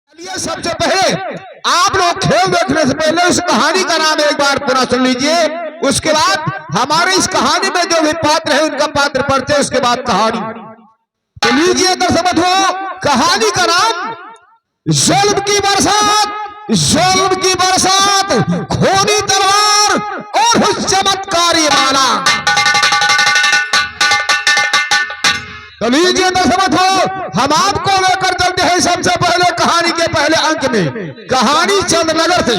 चलिए सबसे पहले आप लोग खेल देखने से पहले उस कहानी का नाम एक बार पूरा सुन लीजिए। उसके बाद हमारे इस कहानी में जो भी पात्र है उनका पात्र पढ़ते हैं, उसके बाद कहानी तो लीजिए। दर्शक हो, कहानी का नाम जुल्म की बरसात। जुल्म की बरसात, खूनी तलवार और उस चमत्कारी माला। तो लीजिए दर्शक हो, हम आपको लेकर चलते हैं सबसे पहले कहानी के पहले अंक में। कहानी चंद्रनगर से।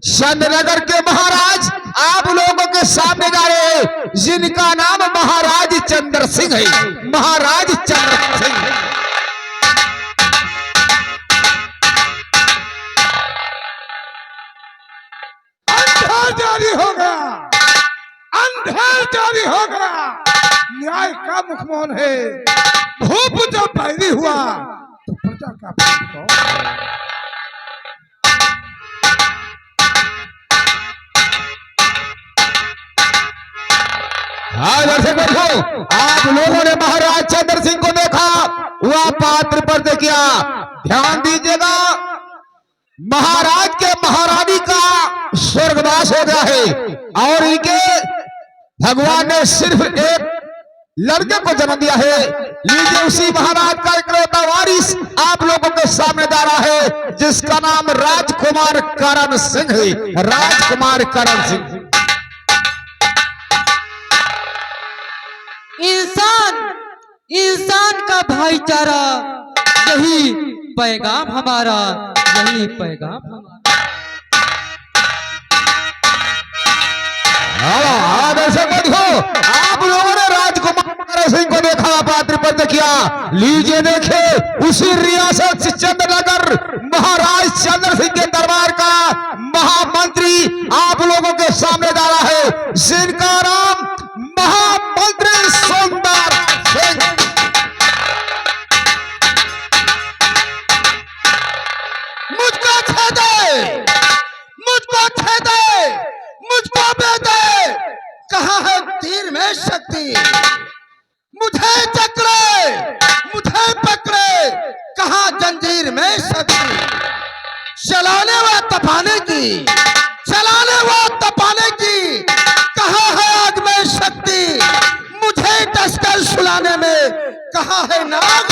चंद्रनगर के महाराज आप लोगों के सामने जा रहे हैं, जिनका नाम महाराज चंद्र सिंह है। महाराज चंद्र सिंह अंधेर जारी हो गया, अंधेर जारी हो गया। न्याय का मुखमोहन है। भूप जब पैदा हुआ तो प्रजा का आप लोगों ने महाराज चंद्र सिंह को देखा, वह पात्र पर किया। ध्यान दीजिएगा, महाराज के महारानी का स्वर्गवास हो गया है और इनके भगवान ने सिर्फ एक लड़के को जन्म दिया है। लीजिए उसी महाराज का इकलौता वारिस आप लोगों के सामने जा रहा है, जिसका नाम राजकुमार करण सिंह है। राजकुमार करण सिंह। इंसान का भाईचारा, यही पैगाम हमारा, यही पैगाम हमारा। आप लोगों ने राजकुमार सिंह को देखा, पात्र पर किया। लीजिए देखे उसी रियासत चंद्रनगर महाराज चंद्र सिंह के दरबार का महामंत्री आप लोगों के सामने जा रहा है, जिनका नाम महामंत्री सुंदर सिंह। मुझको छेदे, मुझको छेदे, मुझको बेदे। कहाँ है तीर में शक्ति? मुझे जकड़े, मुझे पकड़े। कहाँ जंजीर में शक्ति? चलाने व तपाने की, चलाने व तपाने की। कहाँ है आग में शक्ति? मुझे टसकर सुलाने में कहाँ है नाग?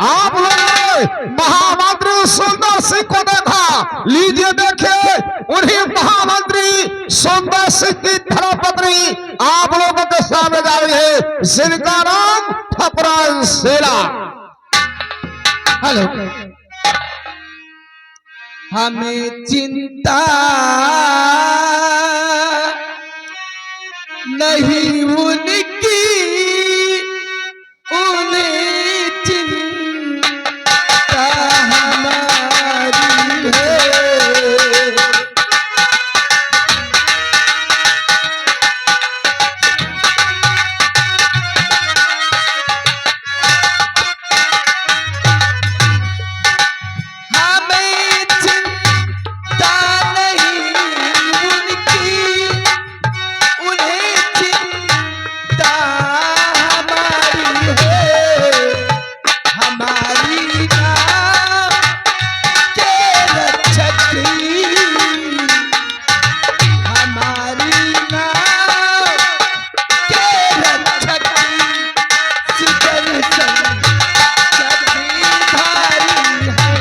आप लोगों ने महामंत्री सुंदर सिंह को देखा। लीजिए देखिए उन्हीं महामंत्री सुंदर सिंह की धर्मपत्नी आप लोगों के सामने जा रही है, जिनका नाम ठपरान सेला। हेलो, हमें चिंता नहीं उनकी, उन्हें चिंता हमारी है। हमें चिंता नहीं उनकी, उन्हें चिंता हमारी है। हमारी नाम के रक्षक, हमारी नाम के रक्षक सिकंदर जगदीधारी है।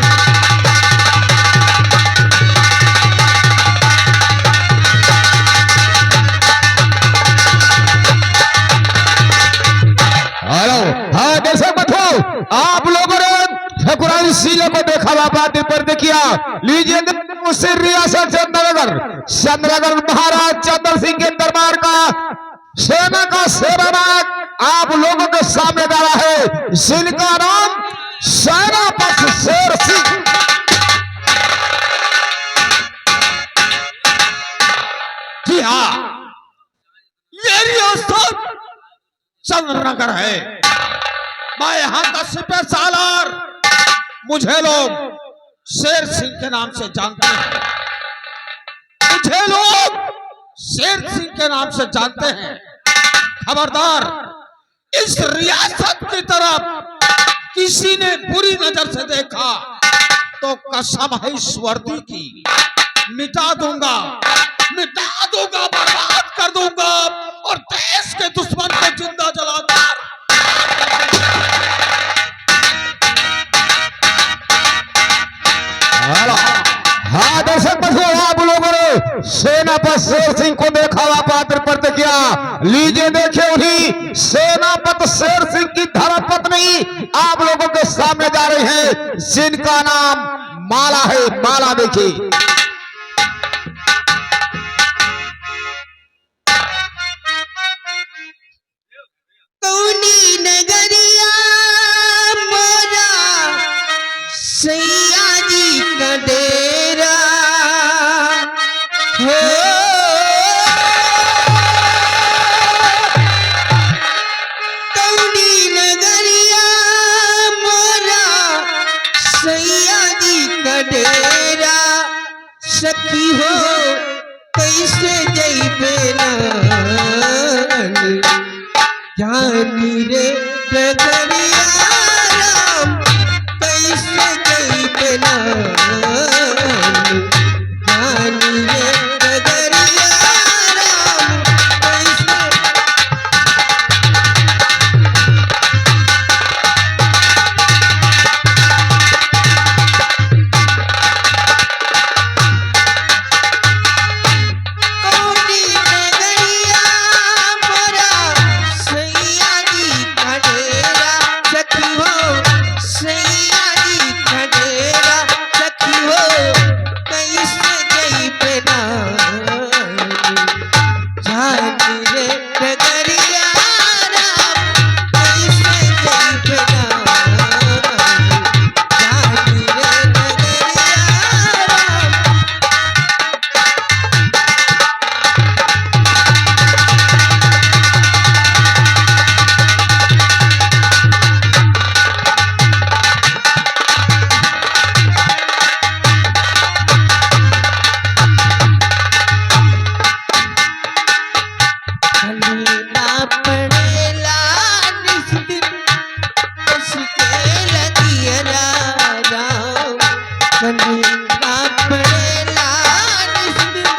हेलो, हाँ जैसे बतो आप लोगों ने ठकुराइन सीले को देखा, बात पर किया। लीजिए उसी रियासत चंद्रनगर, चंद्रनगर महाराज चंद्र सिंह के दरबार का सेना का सेनानायक आप लोगों के सामने जा रहा है, जिनका नाम सेनापति शेर सिंह। जी हाँ, ये रियासत चंद्रनगर है। मैं यहाँ का सिपह सालार, मुझे लोग शेर सिंह के नाम से जानते हैं। मुझे लोग शेर सिंह के नाम से जानते हैं। खबरदार, इस रियासत की तरफ किसी ने बुरी नजर से देखा तो कसम है ईश्वरदी की, मिटा दूंगा, बर्बाद कर दूंगा और देश के दुश्मन को जिंदा जलाकर। हाँ दर्शक बंधुओं, आप लोगों ने सेनापति शेर सिंह को देखा हुआ पात्र पर किया। लीजिए देखिए उन्हीं सेनापति शेर सिंह की धर्मपत्नी आप लोगों के सामने जा रही है, जिनका नाम माला है। माला देखिए। कौनी नगरिया मोरा सैया जी का डेरा हो, कौनी नगरिया मोरा सैया जी का डेरा, सखी हो कैसे जइबे नान जानी रे डगरिया राम, कैसे जइबे नान जानी रे डगरिया राम, कैसे। कौनी नगरिया मोरा सैया जी का डेरा, सखी हो सैया जी का डेरा, सखी हो कैसे जइबे नान जानी रे डगरिया राम, कैसे जइबे नान जानी रे डगरिया राम। कलीना पड़ेला निस दिन मुश्किल दियरा राम, कलीना पड़ेला निस दिन,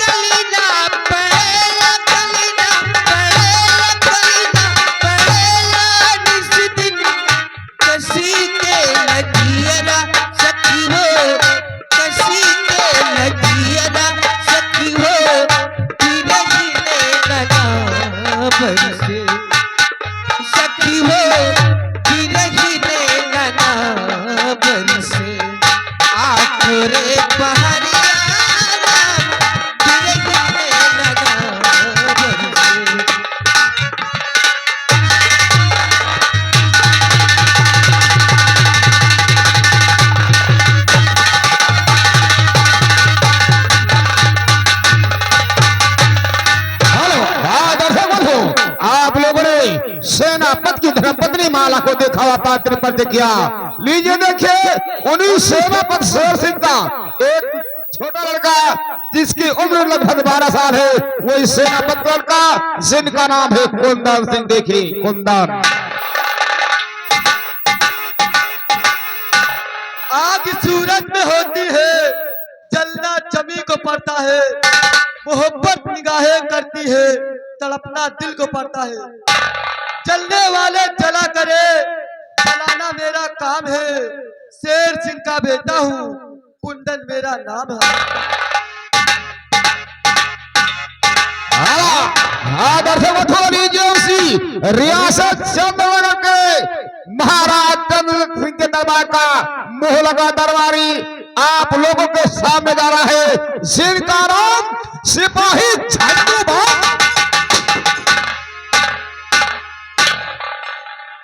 कलीना पड़ेला, कलीना पड़ेला, कलीना पड़ेला निस दिन, कसी के लगियरा सखी हो, कसी के लगियरा सखी हो, धीरे धीरे लगा बरसे, सखी हो धीरे धीरे लगा बरसे, आखरे पहाड़िया राम, धीरे धीरे लगा बरसे। हेलो, हाँ दर्शक बंधु, आप लोगों ने सेनापति की धर्मपत्नी माला को देखा हुआ पात्र पर किया। लीजिए देखिए उन्हीं सेनापति शेर सिंह का एक छोटा लड़का जिसकी उम्र लगभग 12 साल है, वही सेनापति लड़का जिनका नाम है कुंदन सिंह। देखिए कुंदन। आग सूरज में होती है, जलना जमी को पड़ता है, मोहब्बत निगाहें करती है, तड़पना दिल को पड़ता है, जलने वाले जला करे, जलाना मेरा काम है, शेर सिंह का बेटा हूँ, कुंदन मेरा नाम है। हाँ दर्शक बंधुओं, लीजिए उसी रियासत चंद्रनगर के महाराज चंद्र सिंह के दरबार का मुंह लगा दरबारी आप लोगों के सामने जा रहा है, जिनका नाम सिपाही झंडू बाम।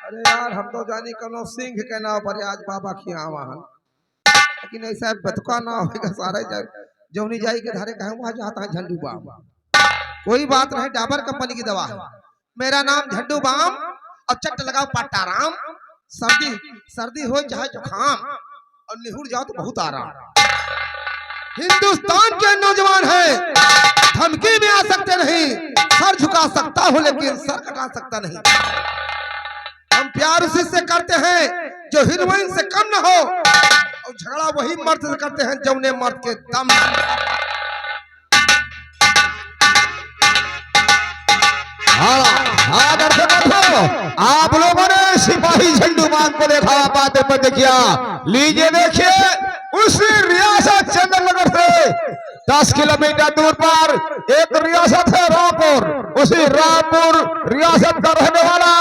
अरे यार, हम तो जानी कनो सिंह के नाव पर आज बाबा खियावाहन, लेकिन ऐसा बतका ना होगा सारे जौनी जाई के धारे कहे वहां जाता है झंडू बाम। कोई बात नहीं, डाबर कंपनी की दवा है। मेरा नाम झंडू बाम, अब चट लगाओ पट्टाराम, सर्दी सर्दी हो चाहे जुखाम, और निहुर जाओ तो बहुत आराम। हिंदुस्तान के नौजवान हैं, धमकी में आ सकते नहीं, सर झुका सकता हूं लेकिन सर कटा सकता नहीं। हम प्यार उसी से करते हैं जो हीरोइन से कम न हो, और झगड़ा वही मर्द से करते हैं जौने मर्द के दम न हो। हाँ दर्शकों, आप लोगों ने सिपाही झंडू मान को देखा, बातें पर देखिया। लीजिए देखिए, उस रियासत चंद्रनगर से 10 किलोमीटर दूर पर एक रियासत है रामपुर। उसी रामपुर रियासत का रहने वाला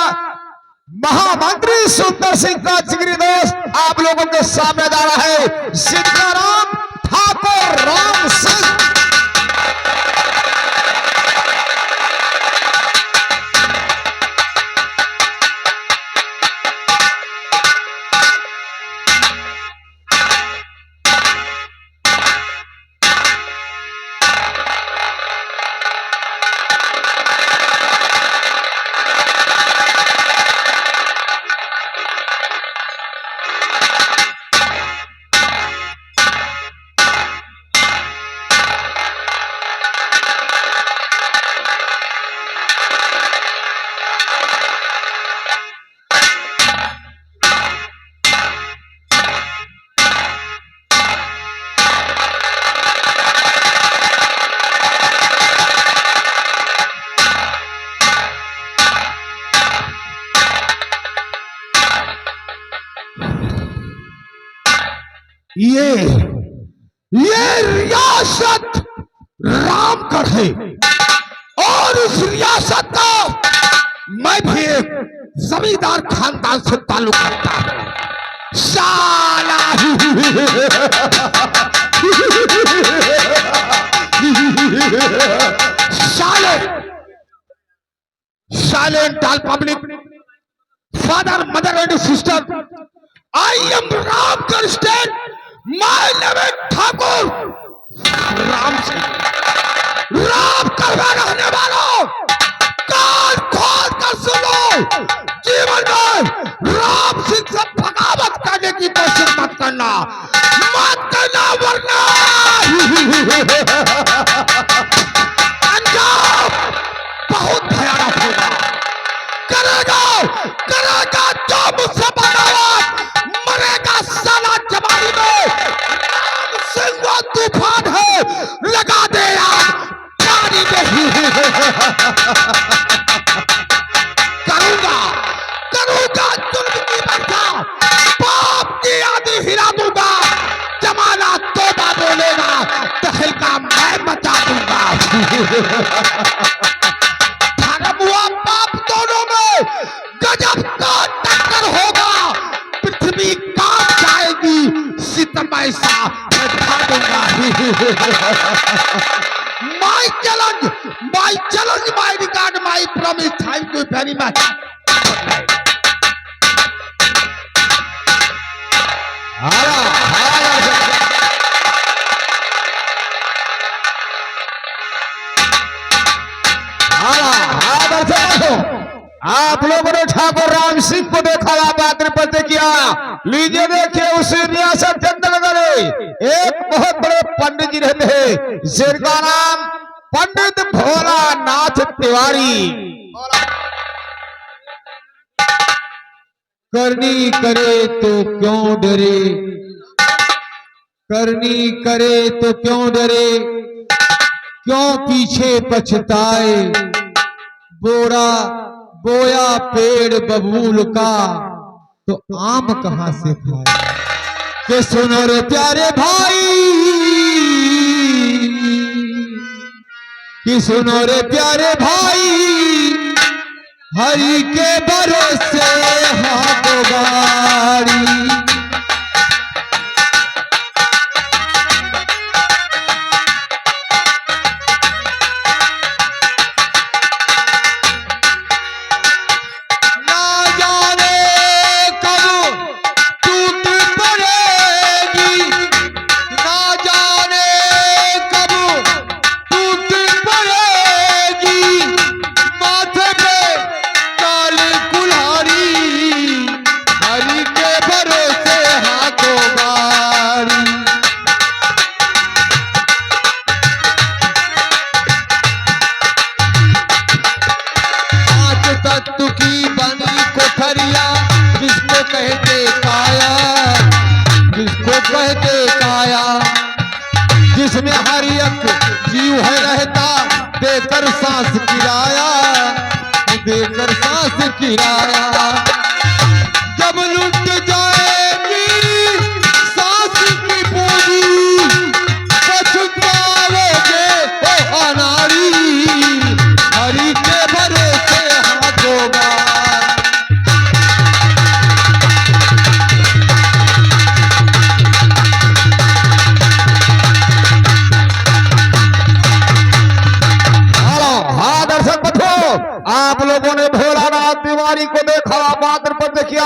महामंत्री सुंदर सिंह का जिगरी दोस्त आप लोगों के सामने जा रहा है, सीताराम ठाकुर राम सिंह। ये रियासत रामगढ़ है और उस रियासत का मैं भी एक जमींदार खानदान से ताल्लुक रखता हूं। साला silent all public, father mother and sister, I am Ramgarh state, my name is Thakur Ram Singh. Ram करवा रहने वालों, कान खोल कर सुनो, जीवन में राम सिंह से बगावत करने की कोशिश मत करना वरना अंजाम बहुत भयानक होगा। करेगा जो मुझसे बगावत, मरेगा साला जवानी में। राम सिंह वो तूफान है, लगा दे आग पानी में ही। करूंगा जुल्म की बरखा, पाप की आदि हिला दूंगा। जमाना तोबा बोलेगा, तहलका मैं मचा दूंगा। धर्म हुआ पाप दोनों में गजब का टक्कर होगा। पृथ्वी कांप जाएगी, सितम ऐसा मैं ढा दूंगा। My challenge, my regard, my promise. Thank you very much. आप लोगों ने ठाकुर राम सिंह को देखा, पात्र पत्र किया। लीजिए देखिए, उस रियासत चंद्रनगर एक बहुत बड़े पंडित जी रहते हैं, जिनका नाम पंडित भोलानाथ तिवारी। करनी करे तो क्यों डरे, करनी करे तो क्यों डरे, क्यों पीछे पछताए। बोया पेड़ बबूल का तो आम कहां से खाए। के सुनो रे प्यारे भाई, कि सुनो रे प्यारे भाई, हरि के भरोसे हाथ गाड़ी। कहते काया, जिसको कहते काया, जिसमें हर एक जीव है रहता देकर सांस किराया, देकर सांस किराया। जब लुट जाएगी सांस की पूंजी पछताओगे ओ अनारी, हरि के भरोसे हाथों में। आप लोगों ने भोलानाथ तिवारी को देखा, मात्र पर देखिया।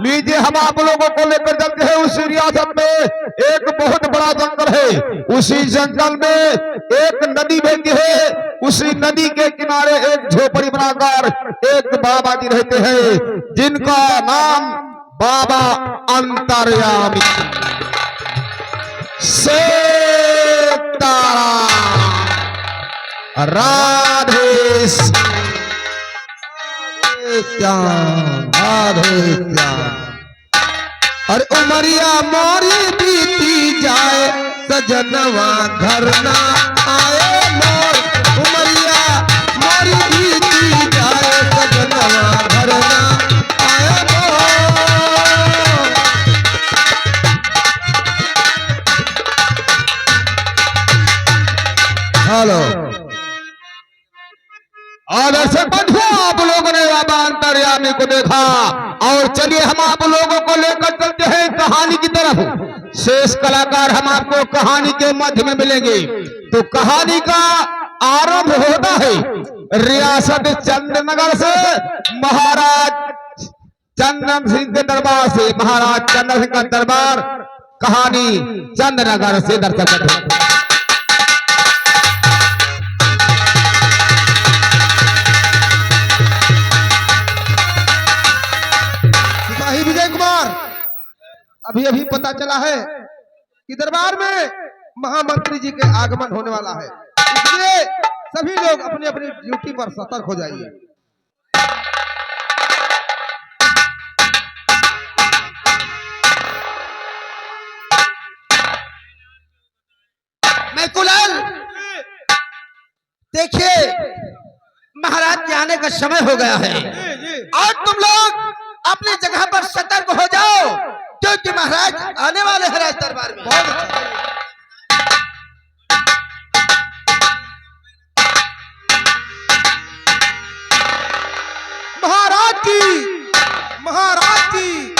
लीजिए हम आप लोगों को लेकर चलते हैं उस रियासत में एक बहुत बड़ा जंगल है। उसी जंगल में एक नदी बहती है, उसी नदी के किनारे एक झोपड़ी बनाकर एक बाबा जी रहते हैं, जिनका नाम बाबा अंतर्यामी राधे श्याम, राधे श्याम। अरे उमरिया मोरी बीती जाए सजनवा घर ना आए मोर, उमरिया मोरी बीती जाए सजनवा घर ना आए मोर। हेलो, और ऐसे बंधु आप लोगों ने बाबा अंतर्यामी को देखा। और चलिए हम आप लोगों को लेकर चलते हैं कहानी की तरफ। शेष कलाकार हम आपको कहानी के मध्य में मिलेंगे। तो कहानी का आरंभ होता है रियासत चंद्रनगर से, महाराज चंद्र सिंह के दरबार से। महाराज चंद्र सिंह का दरबार कहानी चंद्रनगर से दर्शक। विजय कुमार, अभी अभी पता चला है कि दरबार में महामंत्री जी के आगमन होने वाला है, इसलिए सभी लोग अपनी अपनी ड्यूटी पर सतर्क हो जाइए। मैं कुलाल, देखिए महाराज के आने का समय हो गया है और तुम लोग अपनी जगह पर सतर्क हो जाओ, क्योंकि महाराज आने वाले हैं राज दरबार में। महाराज की, महाराज की,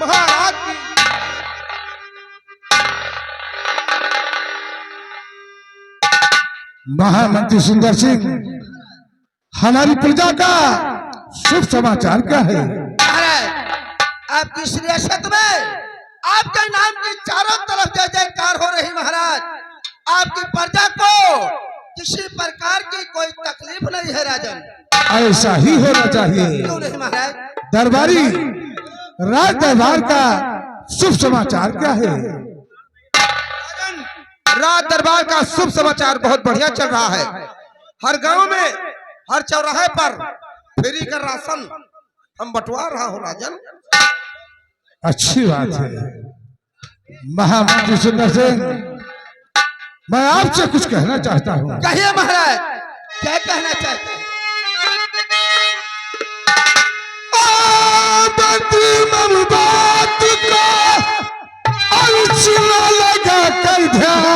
महाराज की। महामंत्री सुंदर सिंह, हमारी प्रजा का शुभ समाचार क्या है? आपकी इस रियासत में आपके नाम की चारों तरफ जय जयकार हो रही। महाराज, आपकी प्रजा को किसी प्रकार की कोई तकलीफ नहीं है। राजन, ऐसा ही होना चाहिए। क्यों नहीं महाराज? दरबारी, राज दरबार का शुभ समाचार क्या है? राज दरबार का शुभ समाचार बहुत बढ़िया चल रहा है। हर गांव में, हर चौराहे पर फ्री का राशन हम बंटवा रहा हूँ राजन। अच्छी बात है। महामंत्री सुंदर सिंह, मैं आपसे कुछ कहना चाहता हूँ। कहिए महाराज, क्या कहना चाहते हैं? बात को लगा कर ध्यान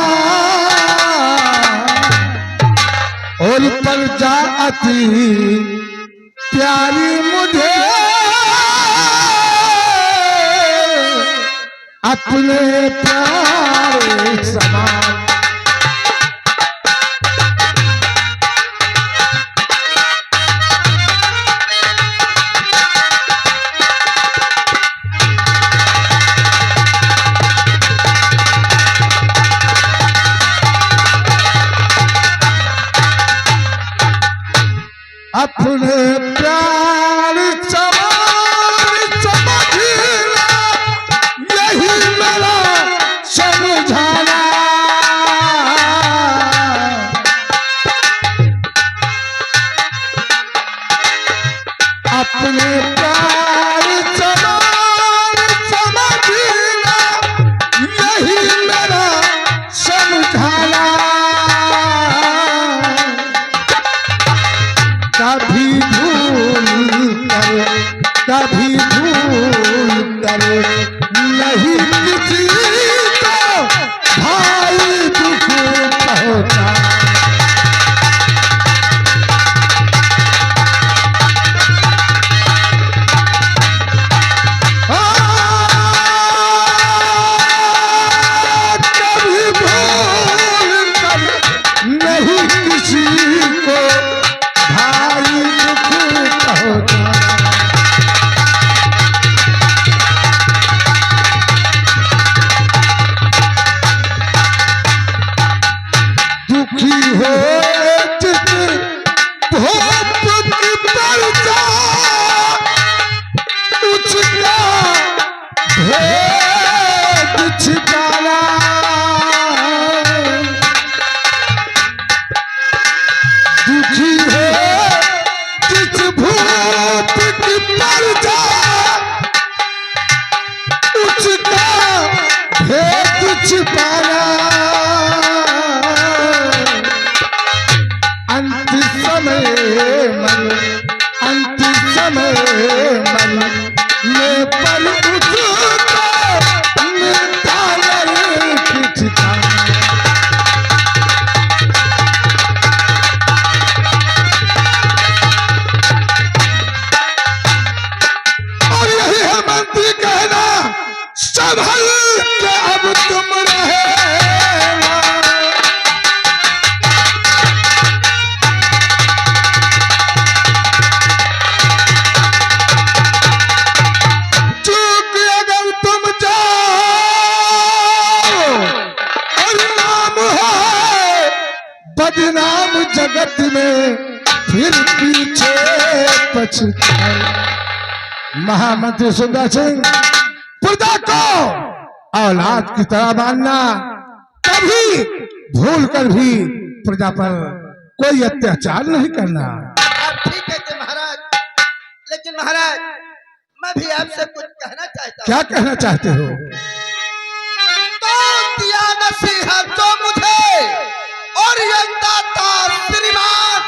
और प्रजा अति प्यारी मुझे अपने प्यारे समान। अपने प्यार समान समझना, यही मेरा समझाना। कर नहीं किसी को भाई दुख पहुंचा। कभी भूल कर नहीं किसी को भाई दुख पहुंचा। दुखी हो चित भोप की परजा उसका भेद छिपाना। दुखी हो चित भोप की परजा उसका भेद छिपाना। अंतिम समय मन में पर उसको मिलता नहीं ठिकाना। और यही है मंत्री कहना, संभल के अब तुम रहे। बदनाम जगत में फिर पीछे पछताए। महामंत्री सुंदर सिंह, प्रजा को औलाद की तरह मानना, कभी भूल कर भी प्रजा पर कोई अत्याचार नहीं करना। आप ठीक कहते महाराज, लेकिन महाराज मैं भी आपसे कुछ कहना चाहता हूँ। क्या कहना चाहते हो? तो दिया नसीहत जो मुझे और ये दाता श्रीमान,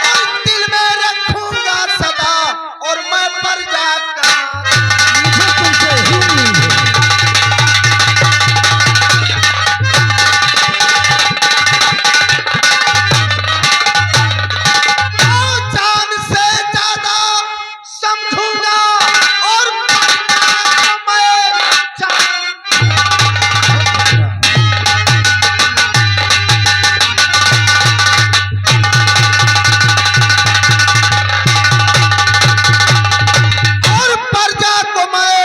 और दिल में रखूंगा सदा, और मैं प्रजा का मुझे तुमसे ही उम्मीद है। जान से ज्यादा समझूंगा, और प्रजा को मैं और प्रजा को मैं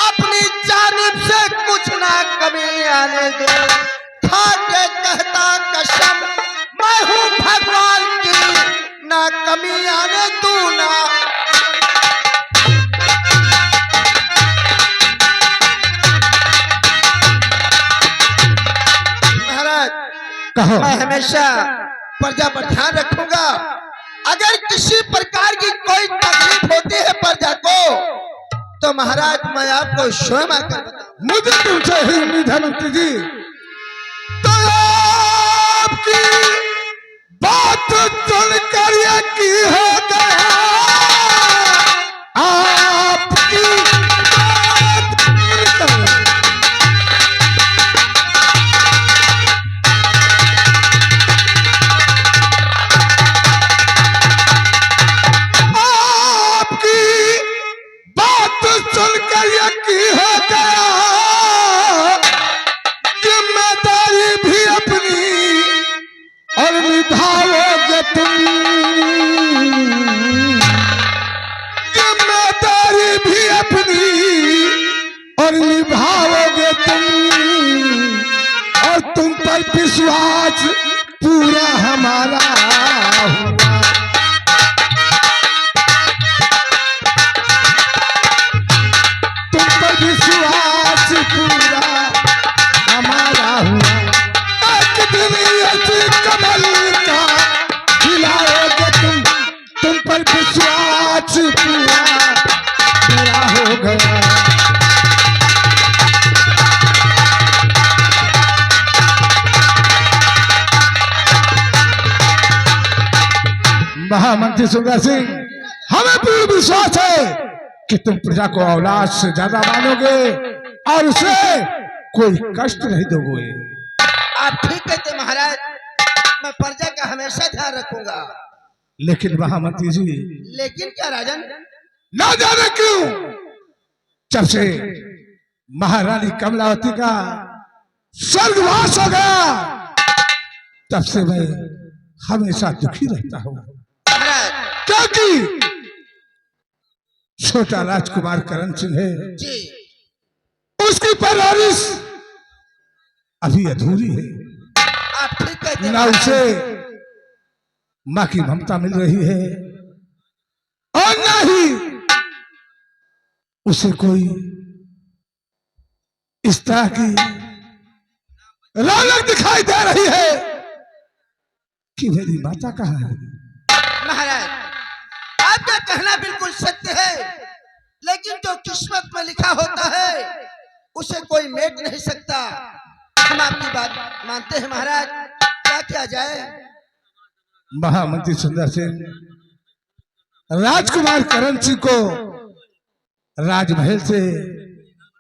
अपनी जानिब से कुछ ना कमी आने दूं। खा के कहता कसम, मैं हूँ भगवान की, ना कमी आने दूं ना। महाराज कहो। मैं हमेशा प्रजा पर ध्यान रखूंगा। अगर किसी प्रकार की कोई तकलीफ होती है प्रजा को, तो महाराज मैं आपको स्वयं आकर बताऊंगा। मुझे तुमसे ही उम्मीद है मंत्री जी। तो आपकी बात सुनकर यकीन हो गया, आपकी बात सुनकर सुनकर यकीन हो गया, जिम्मेदारी भी अपनी और निभाओगे तुम। जिम्मेदारी भी अपनी और निभाओगे तुम, और तुम पर विश्वास पूरा हमारा हुआ। विश्वास पूरा हमारा हुआ। एक दिन ऐसी कमल का खिलाओगे तुम पर विश्वास पूरा मेरा हो गया। महामंत्री सुंदर सिंह, हमें पूर्ण विश्वास है कि तुम प्रजा को औलाद से ज्यादा मानोगे और उसे कोई कष्ट नहीं दोगे। आप ठीक कहते महाराज, मैं प्रजा का हमेशा ध्यान रखूंगा। लेकिन महामंत्री जी, लेकिन क्या राजन? ना जाने क्यों जब से महारानी कमलावती का स्वर्गवास हो गया तब से मैं हमेशा दुखी रहता हूँ, महाराज क्योंकि छोटा राजकुमार करण सिंह है, जी, उसकी परवरिश अभी अधूरी है। आप ठीक कहते ना महाराज। उसे माँ की ममता मिल रही है और ना ही उसे कोई इस तरह की रौनक दिखाई दे रही है कि मेरी माता कहाँ है। महाराज आपका कहना बिल्कुल सत्य है, लेकिन जो किस्मत में लिखा होता है उसे कोई मेट नहीं सकता। हम आपकी बात मानते हैं महाराज, क्या किया जाए? महामंत्री सुंदर सिंह राजकुमार करण सिंह को राजमहल से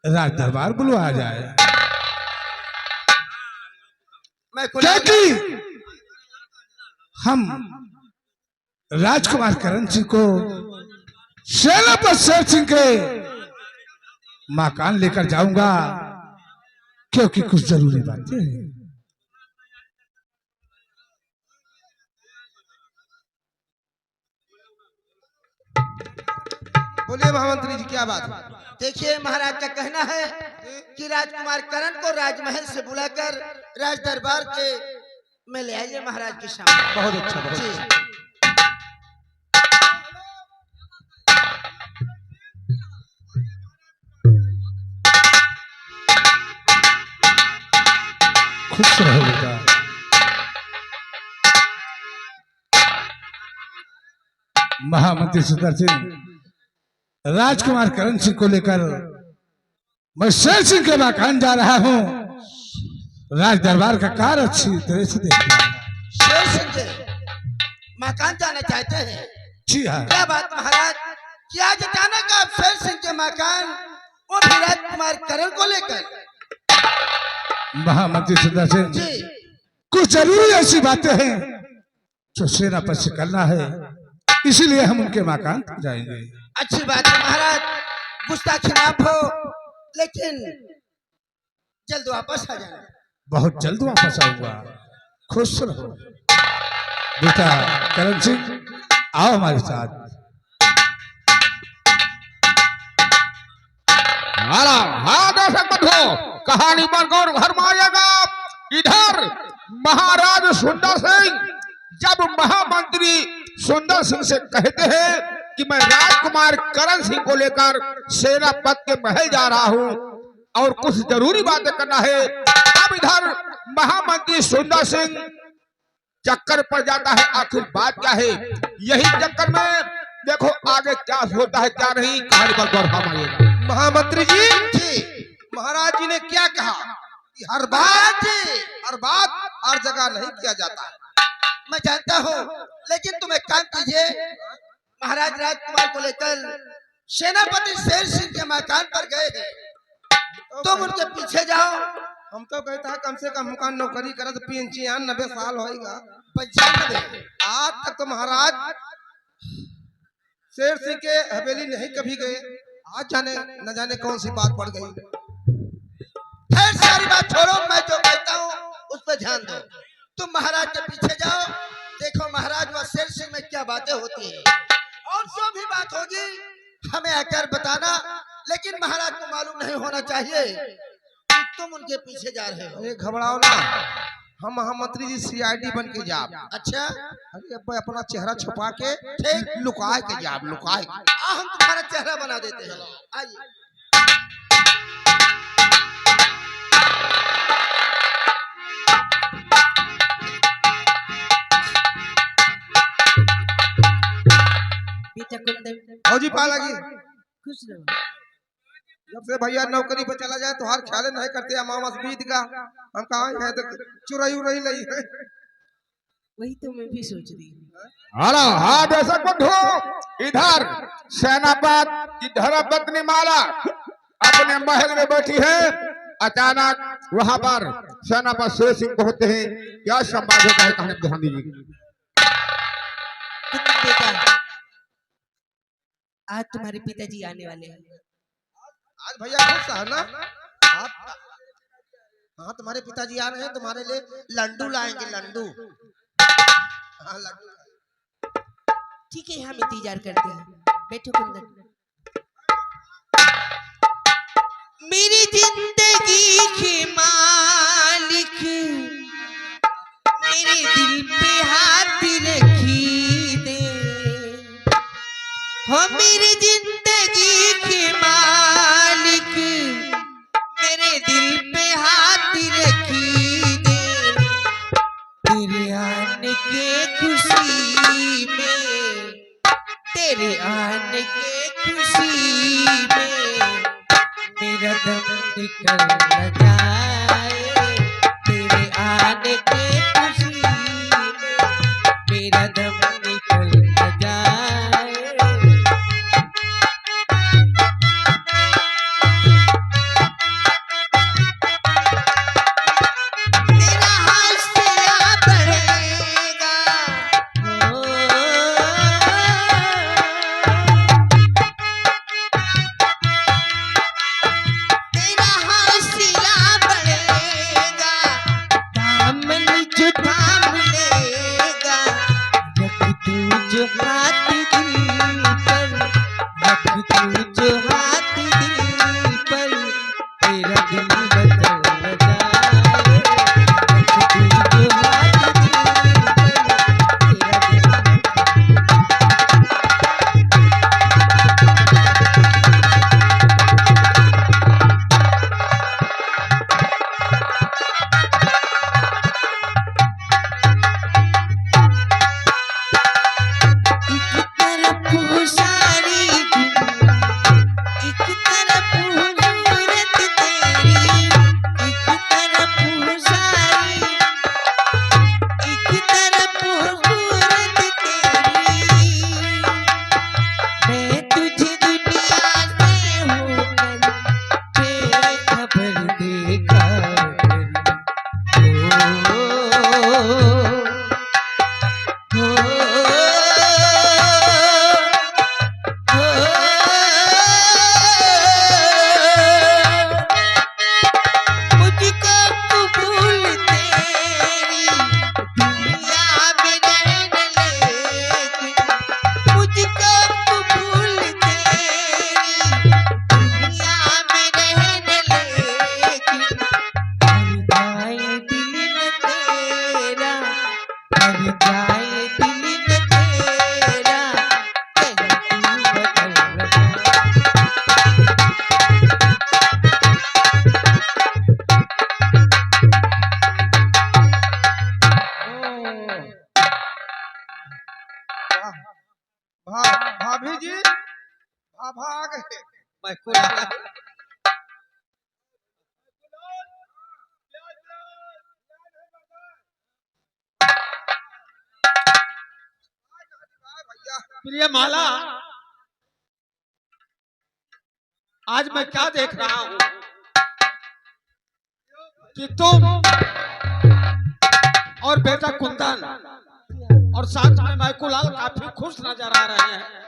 राज दरबार बुलवाया जाए, मैं क्योंकि हम राजकुमार करण सिंह को सेनापति शेर सिंह के मकान लेकर जाऊंगा, क्योंकि कुछ जरूरी बातें हैं। बोलिए महामंत्री जी, क्या बात है? देखिए महाराज का कहना है कि राजकुमार करण को राजमहल से बुलाकर राज दरबार के में ले आइए महाराज के सामने। बहुत अच्छा, बहुत जी। अच्छा। खुश रहो बेटा। महामंत्री सुंदर सिंह राजकुमार करण सिंह को लेकर मैं शेर सिंह के मकान जा रहा हूँ। राज दरबार का कार्य अच्छी तरह से देखना। शेर सिंह के मकान जाना चाहते हैं? जी हाँ। क्या बात महाराज, क्या आज अचानक आप शेर सिंह के मकान वो भी राजकुमार करण को लेकर? महामंत्री सुंदर सिंह, जी। कुछ जरूरी ऐसी बातें हैं जो सेनापति से करना है, इसीलिए हम उनके मकान पर जाएंगे। अच्छी बात है महाराज, गुस्ताखी माफ हो, लेकिन जल्द वापस आ जाना। बहुत जल्द वापस आऊंगा। खुश रहो बेटा। करण सिंह, आओ हमारे साथ। हाँ दर्शक बंधु, कहानी बनकर घर में आएगा। इधर महाराज सुंदर सिंह जब महामंत्री सुंदर सिंह से कहते हैं कि मैं राजकुमार करण सिंह को लेकर सेनापति के महल जा रहा हूं और कुछ जरूरी बातें करना है, अब इधर महामंत्री सुंदर सिंह चक्कर पर जाता है। आखिर बात क्या है, यही चक्कर में देखो आगे क्या होता है क्या नहीं, कहानी पर गौर फरमाइएगा। महामंत्री जी, महाराज जी ने क्या कहा कि हर बात हर जगह नहीं किया जाता है। मैं जानता हूँ, लेकिन तुम एक काम कीजिए, महाराज राजकुमार को लेकर सेनापति शेर सिंह के मकान पर गए हैं, तुम उनके पीछे जाओ। हम तो कहता है कम से कम मुकान नौकरी करे तो 95 साल होएगा। 95। आज तक तो महाराज शेर सिंह के हवेली नहीं कभी गए, आज जाने न जाने कौन सी बात पड़ गई। खैर सारी बात छोड़ो, मैं जो कहता हूँ उस पर ध्यान दो। तुम महाराज के पीछे जाओ, देखो महाराज व शेर सिंह में क्या बातें होती है, और जो भी बात होगी हमें आकर बताना, लेकिन महाराज को मालूम नहीं होना चाहिए कि तुम उनके पीछे जा रहे हो। अरे घबराओ ना, हम महामंत्री जी सीआईडी बन के जाब। अच्छा, अरे अब अपना चेहरा छुपा के ठीक लुकाए के जाब, लुकाए के। हम तुम्हारा चेहरा बना देते हैं। आइए। फौजी पा लगी, खुश रहो। जब से भैया नौकरी पर चला जाए तो हर ख्याल नहीं करते। अमावस बीत का हम कहा है तो चुराई उराई लई है। वही तो मैं भी सोच रही हूँ। हेलो हाँ दर्शक बंधु, इधर सेनापत की धर्मपत्नी माला अपने महल में बैठी है। अचानक वहां पर सेनापत शेर सिंह पहुंचते हैं। क्या संवाद होता है कहानी ध्यान दीजिए। बेटा, आज तुम्हारे पिताजी आने वाले हैं। आज भैया खुश है ना आप? हाँ तुम्हारे पिताजी आ रहे हैं, तुम्हारे लिए लड्डू लाएंगे, लड्डू। हाँ लड्डू। ठीक है, हम इंतजार करते हैं। बैठो कुंदन। मेरी जिंदगी के मालिक मेरे दिल पे हाथ रखी दे, हो मेरी जिंदगी के मालिक मेरे दिल पे हाथ रखी दे। तेरे आने के खुशी में, तेरे आने के खुशी में मेरा दम निकल न जाए। तेरे आने के खुशी में मेरा दम निकल न जाए। तेरा हौसला बढ़ेगा, ओ, तेरा हौसला बढ़ेगा, दामन जो थाम लेगा। रख तू जो हाथ दिल पर, रख तू जो हाथ दिल पर, तेरा दिल बदल न जाए। रख तू जो हाथ दिल पर, तेरा दिल एक तरफ सारी दुनिया, एक तरफ सूरत तेरी, एक तरफ सारी, एक तरफ सूरत तेरी। मैं तुझे दुनिया से होकर बेखबर देखा मुझको कबूल तेरी दुनिया में रहने लेकिन, मुझको कबूल तेरी दुनिया में रहने लेकिन। मर जाए दिल में तेरा, मर जाए दिल में तेरा, कहीं तू बदल न जाए। भाभी जी, भाभा आ गए। मैं को लगा- प्रिय माला, आज मैं क्या देख रहा हूँ कि तुम और बेटा कुंदन और साथ में मैकुलाल काफी खुश नजर आ रहे हैं।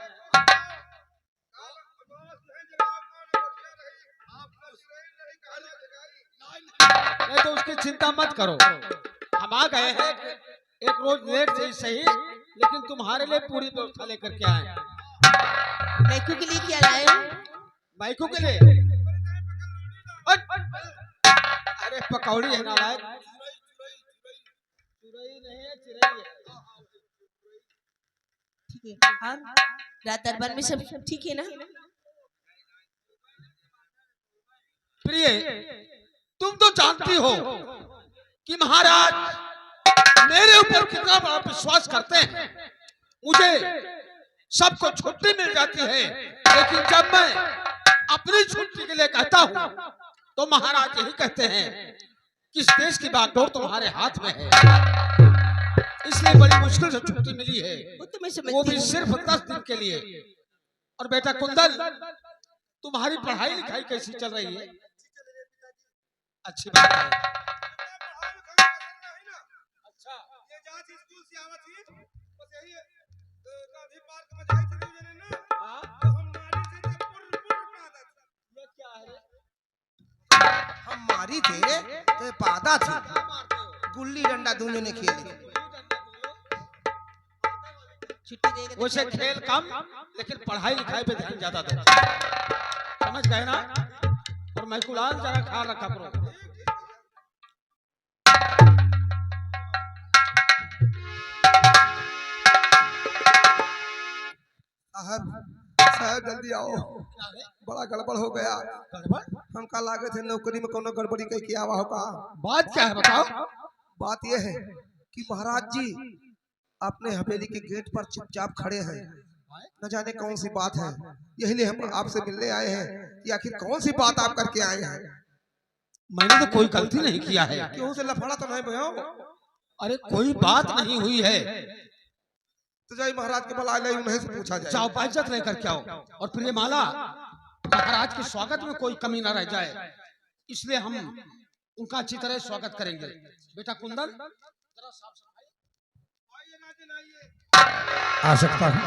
नहीं तो उसकी चिंता मत करो, हम आ गए हैं। एक रोज लेट से ही सही, लेकिन तुम्हारे लिए पूरी व्यवस्था लेकर के आए। मैकू के लिए क्या लाए हो? माइकू के लिए अरे पकौड़ी है नालायक। चुरई नहीं है, चिरई है। ठीक है। हाँ, रात दरबार में सब ठीक है ना? प्रिय, तुम तो जानती हो कि महाराज मेरे ऊपर कितना बड़ा विश्वास करते हैं। मुझे सबको छुट्टी मिल जाती है, लेकिन जब मैं अपनी छुट्टी के लिए कहता हूँ तो महाराज यही कहते हैं कि इस देश की बागडोर तुम्हारे हाथ में है। इसलिए बड़ी मुश्किल से छुट्टी मिली है, वो तो मैं वो समझती भी हूँ। सिर्फ 10 दिन के लिए। और बेटा कुंदन, तुम्हारी पढ़ाई लिखाई कैसी चल रही है? अच्छी बात है। अच्छा, हम मारी थे ते पादा थी, गुल्ली डंडा दोनों ने खेली। छुट्टी देगा तो वैसे क्या खेल कम, लेकिन पढ़ाई लिखाई पे ध्यान ज्यादा दो, समझ गए ना? और मैं कुलाल जरा ख्याल रखा करो। साहब जल्दी आओ, बड़ा गड़बड़ हो गया। गड़बड़? हम कल आगे थे नौकरी में कोनो गड़बड़ी कह के आवा होगा। बात क्या है बताओ? बात यह है कि महाराज जी अपने हवेली के गेट पर चुपचाप खड़े हैं, न जाने कौन सी बात है। यही लिए हम आपसे मिलने आए हैं कि आखिर कौन सी बात आप करके आए हैं। मैंने तो कोई गलती नहीं किया है। क्यों से लफड़ा तो नहीं भयो? अरे कोई बात नहीं हुई है। तो जाइए महाराज के बुला ले, उन्हीं से पूछा जाए। जाओ बाइज्जत लेकर के आओ। और प्रियमाला, महाराज के स्वागत में कोई कमी ना रह जाए, इसलिए हम उनका अच्छी तरह स्वागत करेंगे। बेटा कुंदन, जरा साफ सफाई। आ सकता हूँ।